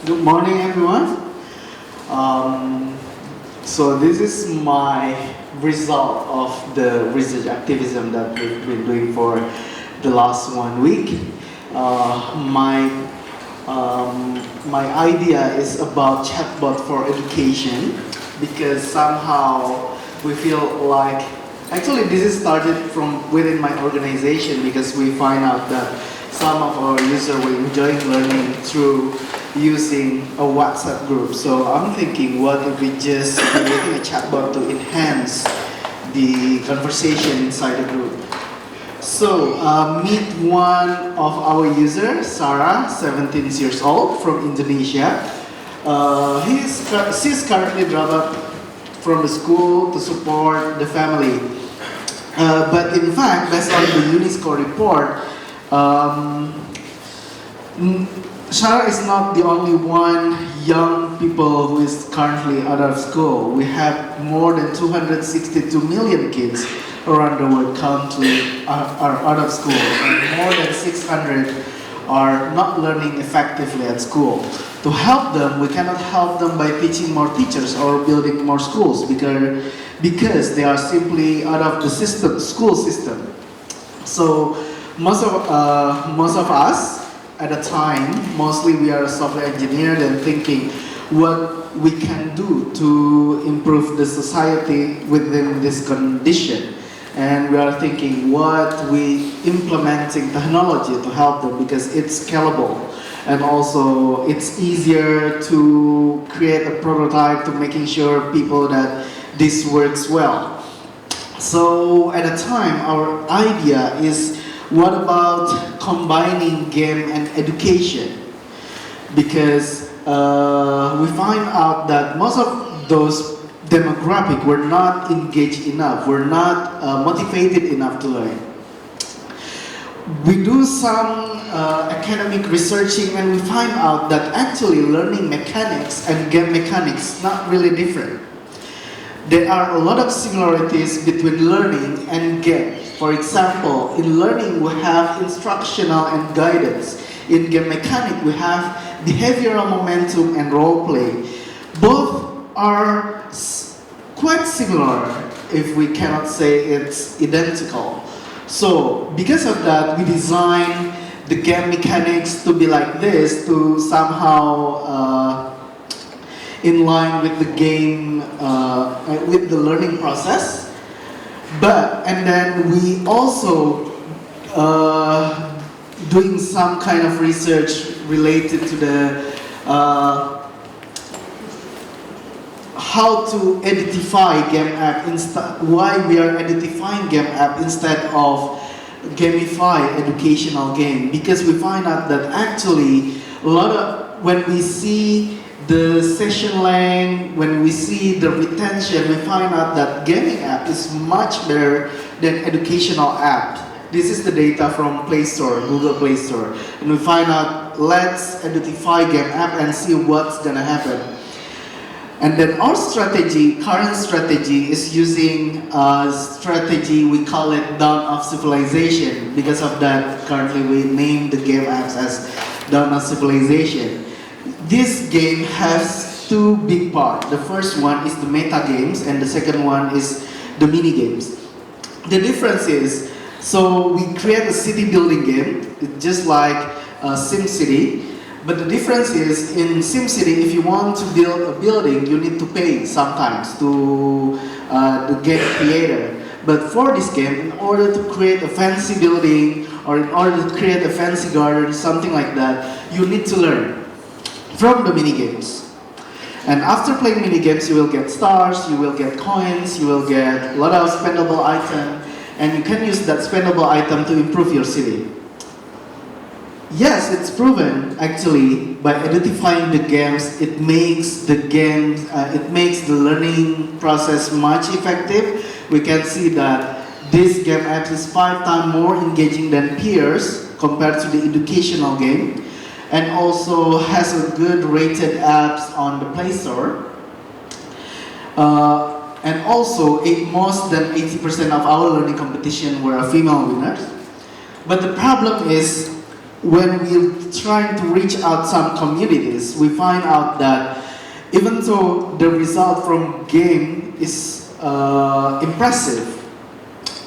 Good morning, everyone. So this is my result of the research activism that we've been doing for the last 1 week. My idea is about chatbot for education because somehow we feel like actually this is started from within my organization because we find out that some of our users were enjoying learning through using a WhatsApp group. So I'm thinking, what if we just creating a chatbot to enhance the conversation inside the group? So meet one of our users, Sarah, 17 years old, from Indonesia. She's currently dropped out from the school to support the family. But in fact, based on the UNESCO report, Sarah is not the only one young people who is currently out of school. We have more than 262 million kids around the world currently are out of school, and more than 600 are not learning effectively at school. To help them, we cannot help them by teaching more teachers or building more schools because they are simply out of the school system. So most of us at a time, mostly we are software engineers and thinking what we can do to improve the society within this condition. And we are thinking what we implementing technology to help them because it's scalable and also it's easier to create a prototype to making sure people that this works well. So at a time, our idea is what about combining game and education? Because we find out that most of those demographic were not engaged enough, were not motivated enough to learn. We do some academic researching and we find out that actually learning mechanics and game mechanics not really different. There are a lot of similarities between learning and game. For example, in learning we have instructional and guidance. In game mechanic we have behavioral momentum and role play. Both are quite similar if we cannot say it's identical. So because of that we design the game mechanics to be like this to somehow in line with the game, with the learning process. And then we also doing some kind of research related to the how to identify game app why we are identifying game app instead of gamify educational game, because we find out that actually a lot of when we see the session length, when we see the retention, we find out that gaming app is much better than educational app. This is the data from Play Store, Google Play Store. And we find out, let's identify game app and see what's gonna happen. And then our strategy, current strategy, is using a strategy, we call it Dawn of Civilization. Because of that, currently we name the game apps as Dawn of Civilization. This game has two big parts. The first one is the meta games and the second one is the mini games. The difference is, so we create a city building game, just like SimCity. But the difference is, in SimCity, if you want to build a building, you need to pay sometimes to the game creator. But for this game, in order to create a fancy building or in order to create a fancy garden, something like that, you need to learn from the mini games. And after playing mini games, you will get stars, you will get coins, you will get a lot of spendable items, and you can use that spendable item to improve your city. Yes, it's proven actually by identifying the games, it makes the learning process much effective. We can see that this game app is 5 times more engaging than peers compared to the educational game, and also has a good rated apps on the Play Store. And also, more than 80% of our learning competition were female winners. But the problem is, when we're trying to reach out some communities, we find out that even though the result from game is impressive,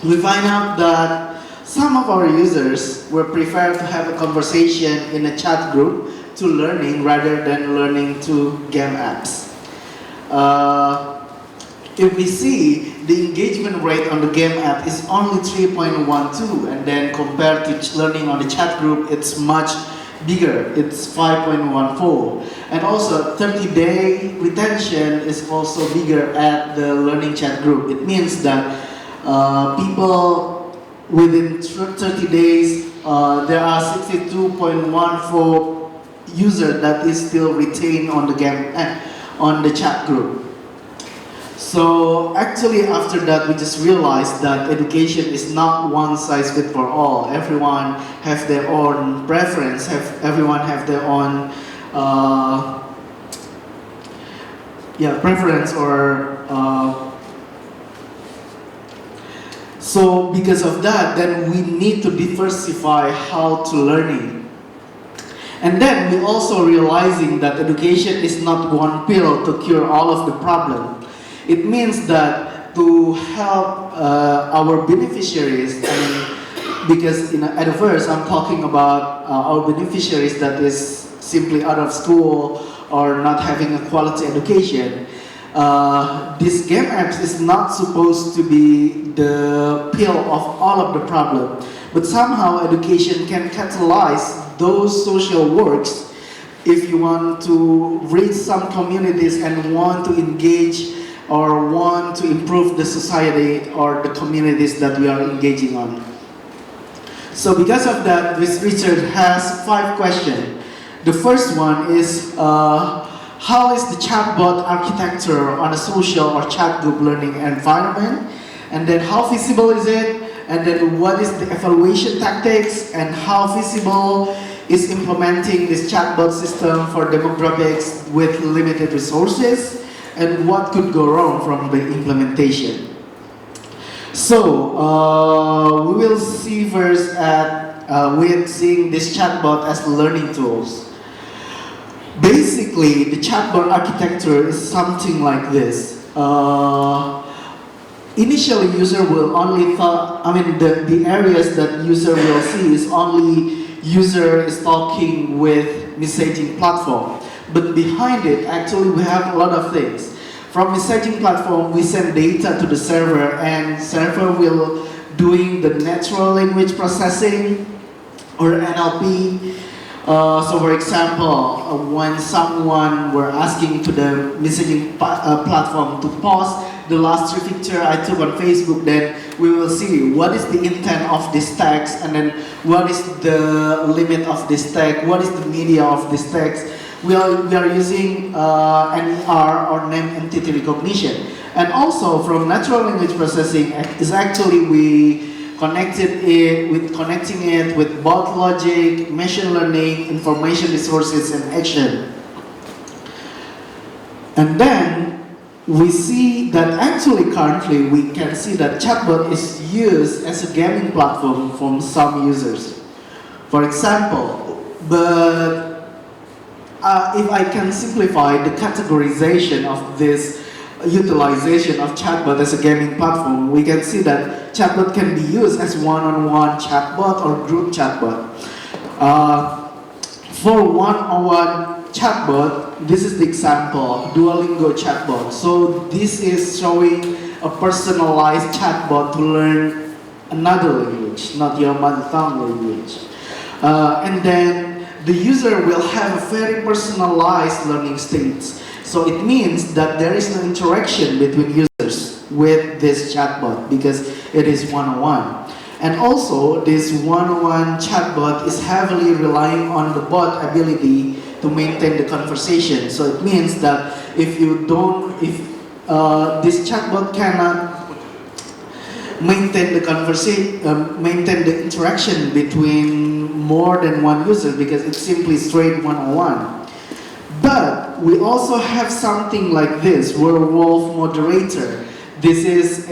we find out that some of our users will prefer to have a conversation in a chat group to learning rather than learning to game apps. If we see the engagement rate on the game app is only 3.12, and then compared to learning on the chat group, it's much bigger, it's 5.14. And also 30-day retention is also bigger at the learning chat group. It means that people within 30 days, there are 62.14 users that is still retained on the game, on the chat group. So actually after that we just realized that education is not one size fits for all. Everyone have their own preference, everyone have their own preference or so because of that, then we need to diversify how to learning. And then we also realizing that education is not one pill to cure all of the problem. It means that to help our beneficiaries, because at first I'm talking about our beneficiaries that is simply out of school or not having a quality education. This game apps is not supposed to be the pill of all of the problem, but somehow education can catalyze those social works if you want to reach some communities and want to engage or want to improve the society or the communities that we are engaging on. So because of that, this research has 5 questions. The first one is, how is the chatbot architecture on a social or chat group learning environment? And then how feasible is it? And then what is the evaluation tactics? And how feasible is implementing this chatbot system for demographics with limited resources? And what could go wrong from the implementation? So we will see first with seeing this chatbot as learning tools. Basically, the chatbot architecture is something like this. Initially, user will only the areas that user will see is only user is talking with messaging platform. But behind it, actually, we have a lot of things. From messaging platform, we send data to the server, and server will doing the natural language processing or NLP. So, for example, when someone were asking to the messaging platform to pause the last 3 pictures I took on Facebook, then we will see what is the intent of this text, and then what is the limit of this text, what is the media of this text. We are using NER or name entity recognition. And also from natural language processing is actually we connecting it with bot logic, machine learning, information resources, and action. And then we see that actually currently we can see that chatbot is used as a gaming platform from some users. For example, but if I can simplify the categorization of this utilization of chatbot as a gaming platform, we can see that chatbot can be used as one-on-one chatbot or group chatbot. For one-on-one chatbot, this is the example, Duolingo chatbot. So this is showing a personalized chatbot to learn another language, not your mother tongue language. And then the user will have a very personalized learning states. So it means that there is no interaction between users with this chatbot because it is one-on-one. And also, this one-on-one chatbot is heavily relying on the bot ability to maintain the conversation. So it means that if this chatbot cannot maintain the maintain the interaction between more than one user because it's simply straight one-on-one. But we also have something like this, Werewolf Moderator. This is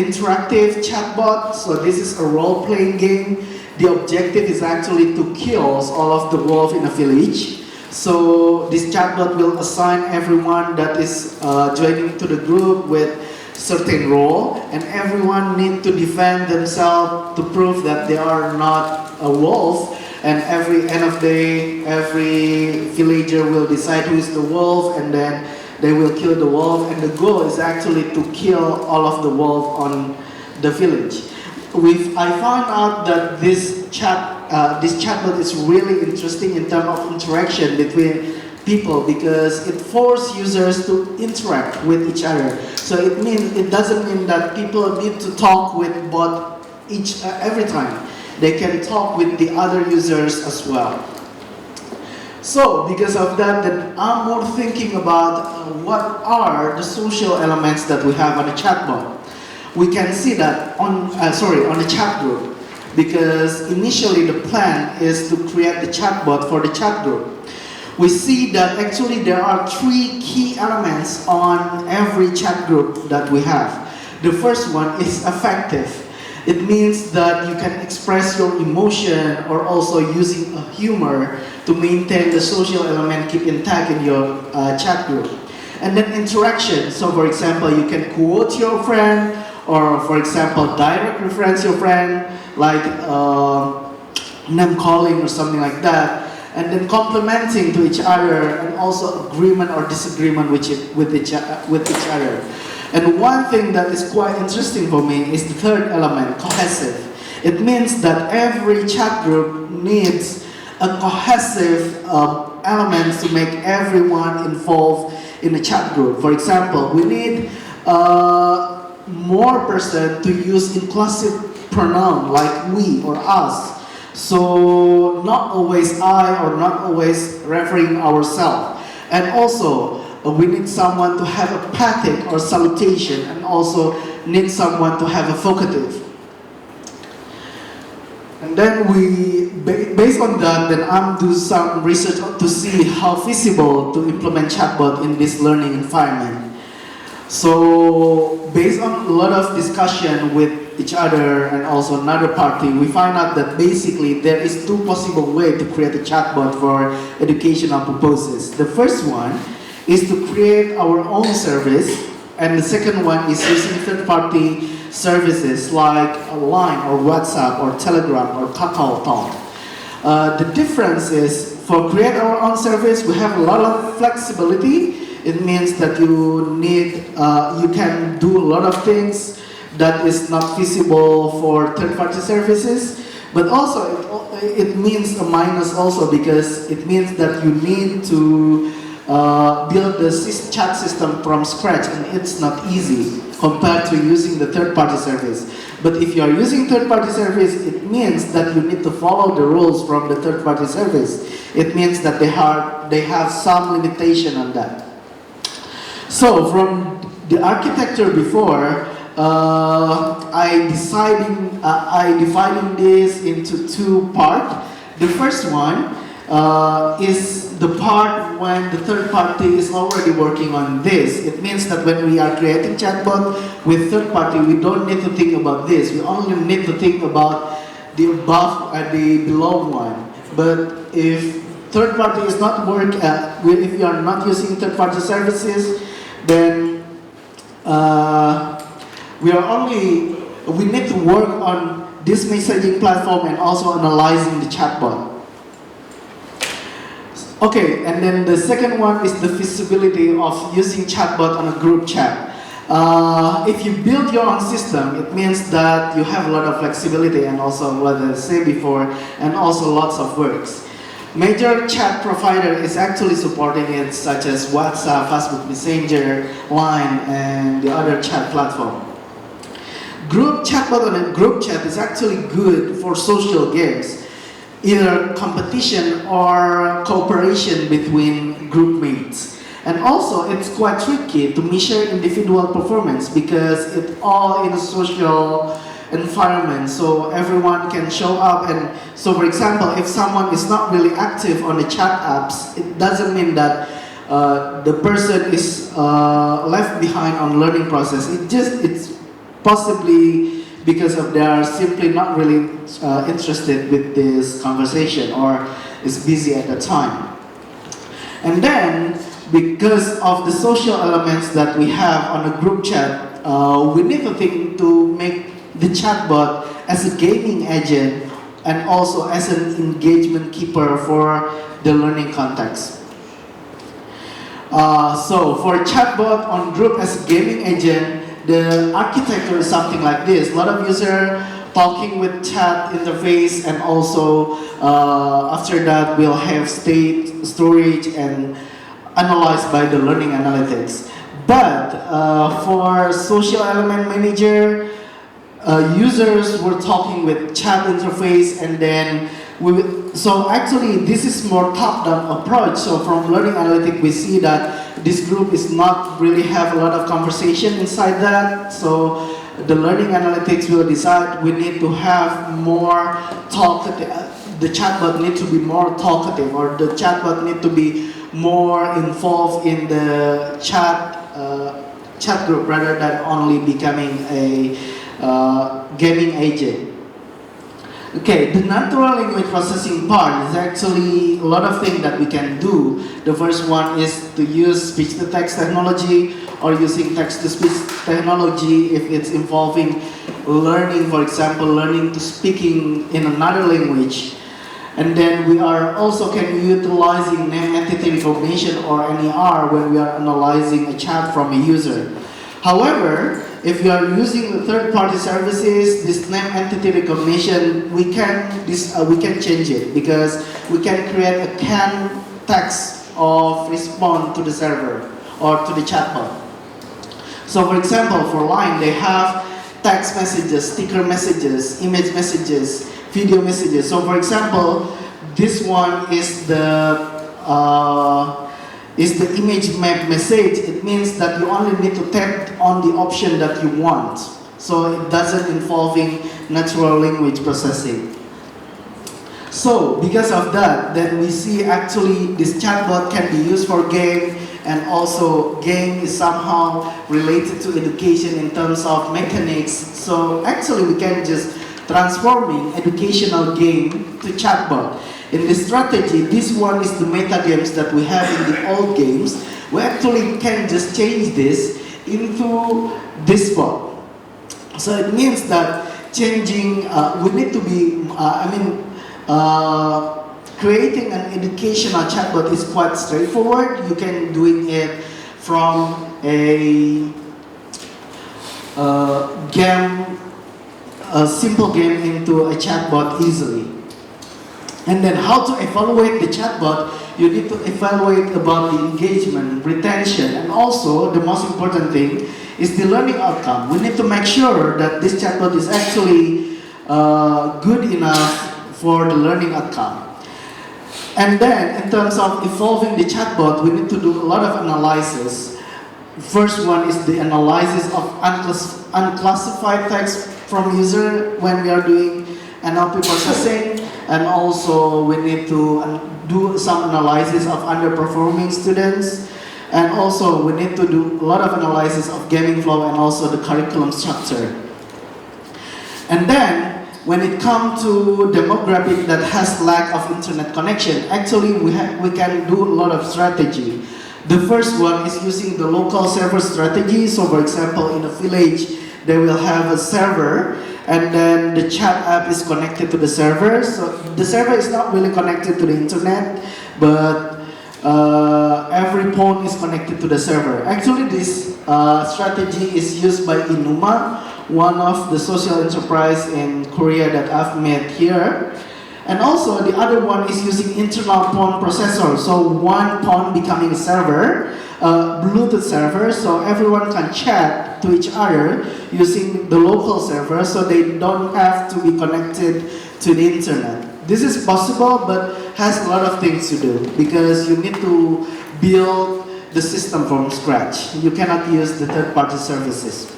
interactive chatbot. So this is a role-playing game. The objective is actually to kill all of the wolves in a village. So this chatbot will assign everyone that is joining to the group with certain role, and everyone need to defend themselves to prove that they are not a wolf. And every end of day, every villager will decide who is the wolf, and then they will kill the wolf. And the goal is actually to kill all of the wolf on the village. I found out that this chatbot is really interesting in terms of interaction between people, because it forces users to interact with each other. So it doesn't mean that people need to talk with bot every time. They can talk with the other users as well. So because of that, then I'm more thinking about what are the social elements that we have on a chatbot. We can see that on the chat group, because initially the plan is to create the chatbot for the chat group. We see that actually there are 3 key elements on every chat group that we have. The first one is affective. It means that you can express your emotion or also using a humor to maintain the social element, keep intact in your chat group. And then interaction. So for example, you can quote your friend, or for example, direct reference your friend, like name calling or something like that. And then complimenting to each other, and also agreement or disagreement with each other. And one thing that is quite interesting for me is the third element, cohesive. It means that every chat group needs a cohesive element to make everyone involved in the chat group. For example, we need more person to use inclusive pronoun like we or us. So not always I, or not always referring ourselves. And also we need someone to have a pathetic or salutation, and also need someone to have a vocative. And then based on that, then I'm do some research to see how feasible to implement chatbot in this learning environment. So based on a lot of discussion with each other and also another party, we find out that basically there is 2 possible ways to create a chatbot for educational purposes. The first one is to create our own service, and the second one is using third-party services like Line or WhatsApp or Telegram or KakaoTalk. The difference is, for create our own service, we have a lot of flexibility. It means that you can do a lot of things that is not feasible for third-party services. But also it means a minus also, because it means that you need to build the chat system from scratch, and it's not easy compared to using the third-party service. But if you are using third-party service, it means that you need to follow the rules from the third-party service. It means that they have some limitation on that. So from the architecture before, I dividing this into 2 parts. The first one is the part when the third party is already working on this. It means that when we are creating chatbot with third party, we don't need to think about this. We only need to think about the above and the below one. But if third party is not if you are not using third party services, then we need to work on this messaging platform and also analyzing the chatbot. Okay, and then the second one is the feasibility of using chatbot on a group chat. If you build your own system, it means that you have a lot of flexibility, and also what I said before, and also lots of works. Major chat provider is actually supporting it, such as WhatsApp, Facebook Messenger, Line, and the other chat platform. Group chatbot on a group chat is actually good for social games, either competition or cooperation between group mates. And also, it's quite tricky to measure individual performance, because it's all in a social environment, so everyone can show up. And so, for example, if someone is not really active on the chat apps, it doesn't mean that the person is left behind on learning process. possibly because of they are simply not really interested with this conversation or is busy at the time. And then, because of the social elements that we have on the group chat, we need to think to make the chatbot as a gaming agent and also as an engagement keeper for the learning context. So for chatbot on group as a gaming agent, the architecture is something like this. A lot of users talking with chat interface, and also after that we'll have state storage and analyzed by the learning analytics. But for social element manager, users were talking with chat interface, and then so actually this is more top-down approach. So from learning analytics we see that this group is not really have a lot of conversation inside that. So the learning analytics will decide we need to have more talkative. The chatbot need to be more talkative, or the chatbot need to be more involved in the chat group rather than only becoming a gaming agent. Okay, the natural language processing part is actually a lot of things that we can do. The first one is to use speech-to-text technology or using text-to-speech technology if it's involving learning, for example, learning to speaking in another language. And then we are also can utilizing name entity recognition or NER when we are analyzing a chat from a user. However, if you are using the third-party services, this name entity recognition, we can change it because we can create a canned text of response to the server or to the chatbot. So, for example, for Line, they have text messages, sticker messages, image messages, video messages. So, for example, this one is the image map message. It means that you only need to tap on the option that you want. So it doesn't involving natural language processing. So because of that, then we see actually this chatbot can be used for game, and also game is somehow related to education in terms of mechanics. So actually we can just transforming educational game to chatbot. In this strategy, this one is the meta games that we have in the old games. We actually can just change this into this bot. So it means that changing, we need to be, creating an educational chatbot is quite straightforward. You can doing it from a simple game into a chatbot easily. And then how to evaluate the chatbot, you need to evaluate about the engagement, retention, and also the most important thing is the learning outcome. We need to make sure that this chatbot is actually good enough for the learning outcome. And then in terms of evolving the chatbot, we need to do a lot of analysis. First one is the analysis of unclassified text from user when we are doing NLP processing. And also we need to do some analysis of underperforming students. And also we need to do a lot of analysis of gaming flow and also the curriculum structure. And then when it comes to demographic that has lack of internet connection, actually we can do a lot of strategy. The first one is using the local server strategy. So for example, in a village, they will have a server, and then the chat app is connected to the server. So the server is not really connected to the internet, but every phone is connected to the server. Actually, this strategy is used by Inuma, one of the social enterprise in Korea that I've met here. And also the other one is using internal phone processor. So one phone becoming a server, Bluetooth server, so everyone can chat to each other using the local server, so they don't have to be connected to the internet. This is possible, but has a lot of things to do because you need to build the system from scratch. You cannot use the third-party services.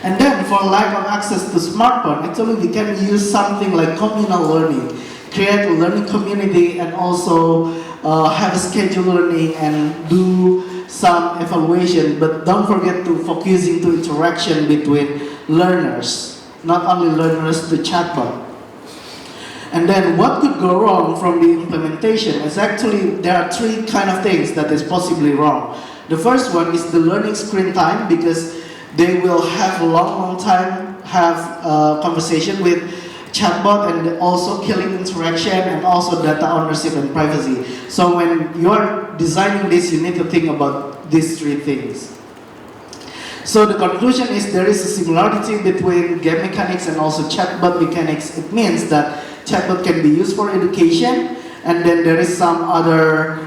And then for lack of access to smartphone, actually we can use something like communal learning, create a learning community, and also have a scheduled learning and do some evaluation, but don't forget to focusing to interaction between learners, not only learners to chatbot. And then what could go wrong from the implementation is actually there are three kind of things that is possibly wrong. The first one is the learning screen time, because they will have a long time have conversation with chatbot and also killing interaction and also data ownership and privacy. So when you are designing this, you need to think about these three things. So the conclusion is there is a similarity between game mechanics and also chatbot mechanics. It means that chatbot can be used for education, and then there is some other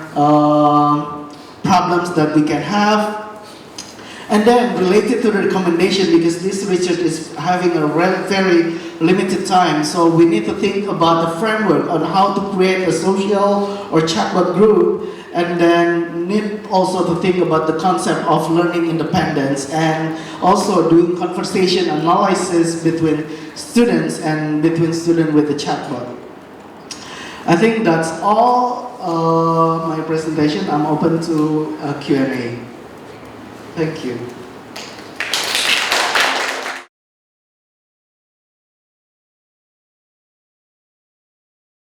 problems that we can have. And then related to the recommendation, because this research is having a very limited time, so we need to think about the framework on how to create a social or chatbot group, and then need also to think about the concept of learning independence and also doing conversation analysis between students and between students with the chatbot. I think that's all my presentation. I'm open to Q&A. Thank you.